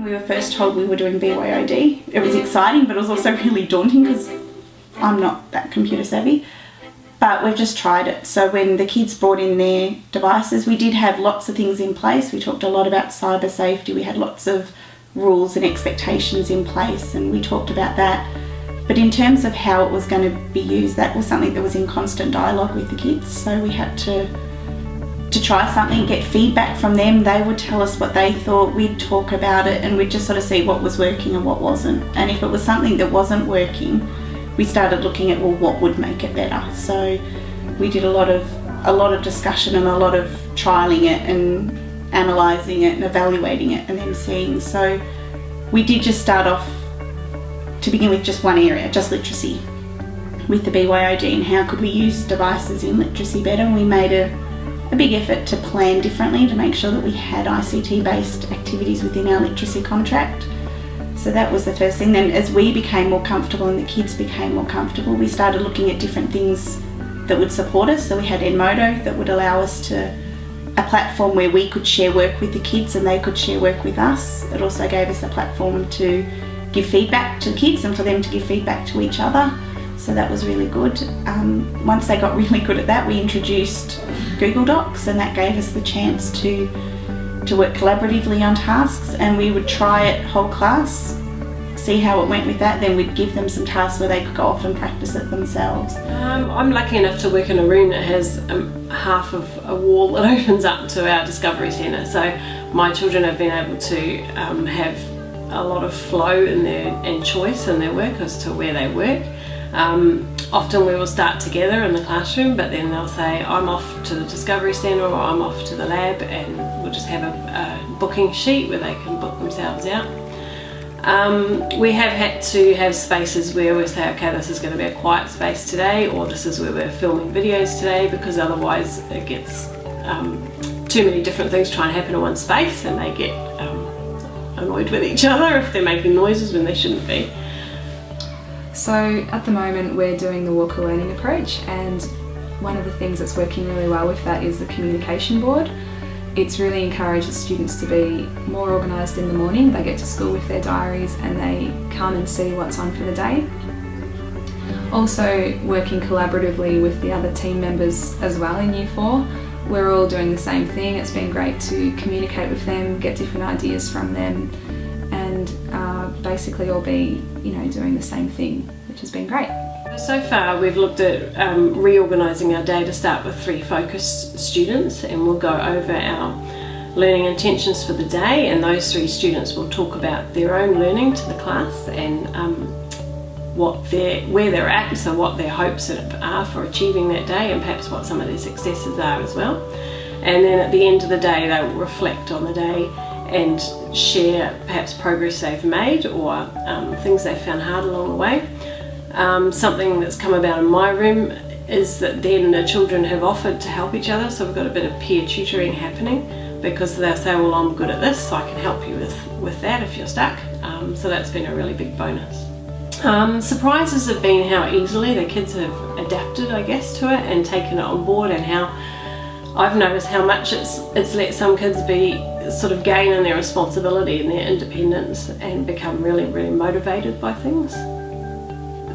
we were first told we were doing BYOD, it was exciting, but it was also really daunting because I'm not that computer savvy. But we've just tried it. So when the kids brought in their devices, we did have lots of things in place. We talked a lot about cyber safety. We had lots of rules and expectations in place, and we talked about that. But in terms of how it was going to be used, that was something that was in constant dialogue with the kids. So we had to try something, get feedback from them. They would tell us what they thought. We'd talk about it, and we'd just sort of see what was working and what wasn't. And if it was something that wasn't working, we started looking at, well, what would make it better. So we did a lot of discussion and a lot of trialling it and analysing it and evaluating it and then seeing. So we did just start off to begin with just one area, just literacy, with the BYOD and how could we use devices in literacy better. And we made a big effort to plan differently to make sure that we had ICT-based activities within our literacy contract. So that was the first thing. Then as we became more comfortable and the kids became more comfortable, we started looking at different things that would support us. So we had Edmodo that would allow us a platform where we could share work with the kids and they could share work with us. It also gave us a platform to give feedback to the kids and for them to give feedback to each other. So that was really good. Once they got really good at that, we introduced Google Docs, and that gave us the chance to work collaboratively on tasks, and we would try it whole class, see how it went with that, then we'd give them some tasks where they could go off and practice it themselves. I'm lucky enough to work in a room that has half of a wall that opens up to our Discovery Centre, so my children have been able to have a lot of flow and choice in their work as to where they work. Often we will start together in the classroom, but then they'll say, I'm off to the Discovery Centre or I'm off to the lab, and we'll just have a booking sheet where they can book themselves out. We have had to have spaces where we say, okay, this is going to be a quiet space today, or this is where we're filming videos today, because otherwise it gets too many different things trying to happen in one space, and they get annoyed with each other if they're making noises when they shouldn't be. So at the moment we're doing the Walker Learning approach, and one of the things that's working really well with that is the communication board. It's really encourages students to be more organised in the morning. They get to school with their diaries and they come and see what's on for the day. Also working collaboratively with the other team members as well in Year 4. We're all doing the same thing. It's been great to communicate with them, get different ideas from them, and basically all be, doing the same thing, which has been great. So far we've looked at reorganising our day to start with 3 focused students, and we'll go over our learning intentions for the day, and those 3 students will talk about their own learning to the class and where they're at, so what their hopes are for achieving that day, and perhaps what some of their successes are as well. And then at the end of the day they will reflect on the day and share perhaps progress they've made or things they've found hard along the way. Something that's come about in my room is that then the children have offered to help each other, so we've got a bit of peer tutoring happening, because they'll say, well, I'm good at this, so I can help you with that if you're stuck. So that's been a really big bonus. Surprises have been how easily the kids have adapted, I guess, to it and taken it on board, and how I've noticed how much it's let some kids sort of gain in their responsibility and their independence and become really, really motivated by things.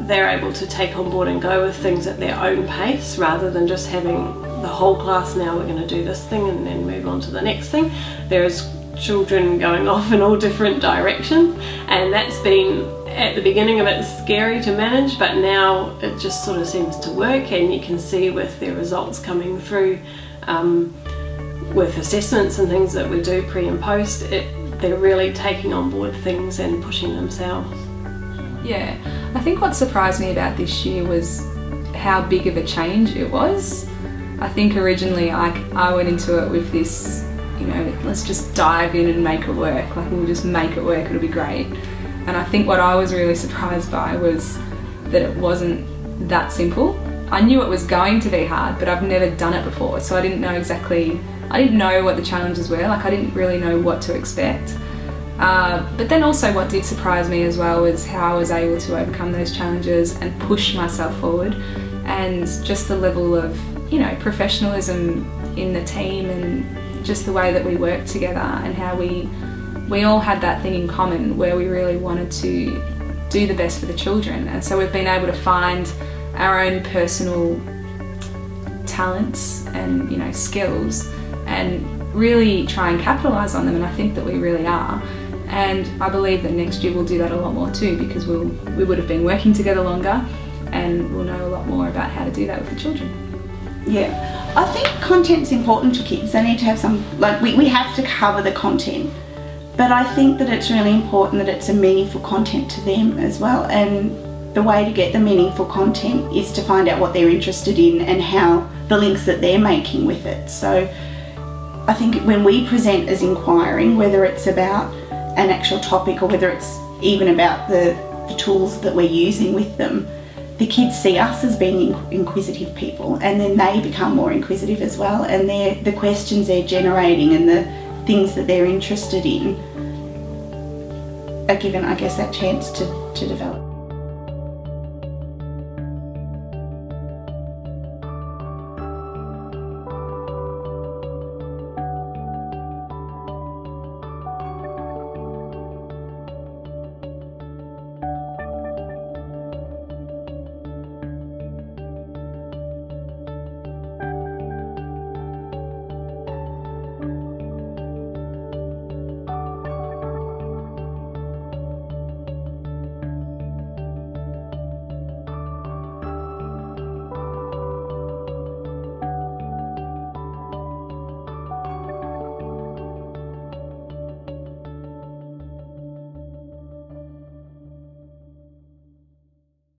They're able to take on board and go with things at their own pace, rather than just having the whole class, now we're going to do this thing and then move on to the next thing. There's children going off in all different directions, and that's been, at the beginning of it, scary to manage, but now it just sort of seems to work, and you can see with their results coming through with assessments and things that we do pre and post, they're really taking on board things and pushing themselves. Yeah, I think what surprised me about this year was how big of a change it was. I think originally I went into it with this, let's just dive in and make it work, like we'll just make it work, it'll be great. And I think what I was really surprised by was that it wasn't that simple. I knew it was going to be hard, but I've never done it before, so I didn't know what the challenges were, I didn't really know what to expect. But then also what did surprise me as well was how I was able to overcome those challenges and push myself forward, and just the level of, professionalism in the team, and just the way that we work together and how we we all had that thing in common where we really wanted to do the best for the children, and so we've been able to find our own personal talents and, you know, skills and really try and capitalise on them, and I think that we really are. And I believe that next year we'll do that a lot more too, because we would have been working together longer and we'll know a lot more about how to do that with the children. Yeah, I think content's important for kids. They need to have some, like, we have to cover the content, but I think that it's really important that it's a meaningful content to them as well. And the way to get the meaningful content is to find out what they're interested in and how the links that they're making with it. So I think when we present as inquiring, whether it's about an actual topic or whether it's even about the tools that we're using with them, the kids see us as being inquisitive people, and then they become more inquisitive as well, and the questions they're generating and the things that they're interested in are given, I guess, that chance to develop.